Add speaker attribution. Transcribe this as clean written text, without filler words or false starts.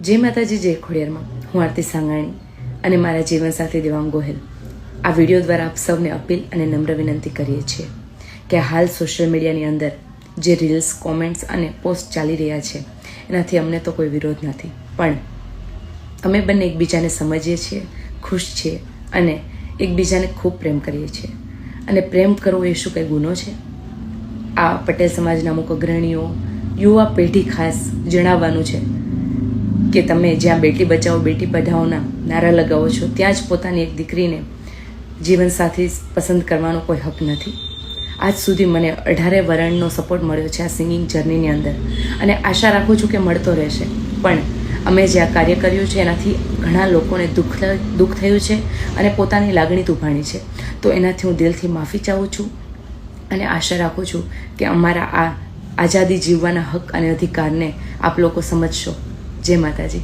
Speaker 1: જય માતાજી, જય ખોડિયારમાં. હું આરતી સાંગાણી અને મારા જીવનસાથી દેવાંગ ગોહિલ આ વિડીયો દ્વારા આપ સૌને અપીલ અને નમ્ર વિનંતી કરીએ છીએ કે હાલ સોશિયલ મીડિયાની અંદર જે રીલ્સ, કોમેન્ટ્સ અને પોસ્ટ ચાલી રહ્યા છે એનાથી અમને તો કોઈ વિરોધ નથી, પણ અમે બંને એકબીજાને સમજીએ છીએ, ખુશ છીએ અને એકબીજાને ખૂબ પ્રેમ કરીએ છીએ. અને પ્રેમ કરવો એ શું કંઈ ગુનો છે? આ પટેલ સમાજના અમુક અગ્રણીઓ, યુવા પેઢી ખાસ જણાવવાનું છે કે તમે જ્યાં બેટી બચાવો બેટી પઢાઓના નારા લગાવો છો ત્યાં જ પોતાની એક દીકરીને જીવનસાથી પસંદ કરવાનો કોઈ હક નથી. આજ સુધી મને 18 વરણનો સપોર્ટ મળ્યો છે આ સિંગિંગ જર્નીની અંદર અને આશા રાખું છું કે મળતો રહેશે. પણ અમે જે આ કાર્ય કર્યું છે એનાથી ઘણા લોકોને દુઃખ થયું છે અને પોતાની લાગણી દુભાણી છે, તો એનાથી હું દિલથી માફી ચાહું છું અને આશા રાખું છું કે અમારા આ આઝાદી જીવવાના હક અને અધિકારને આપ લોકો સમજશો. જય માતાજી.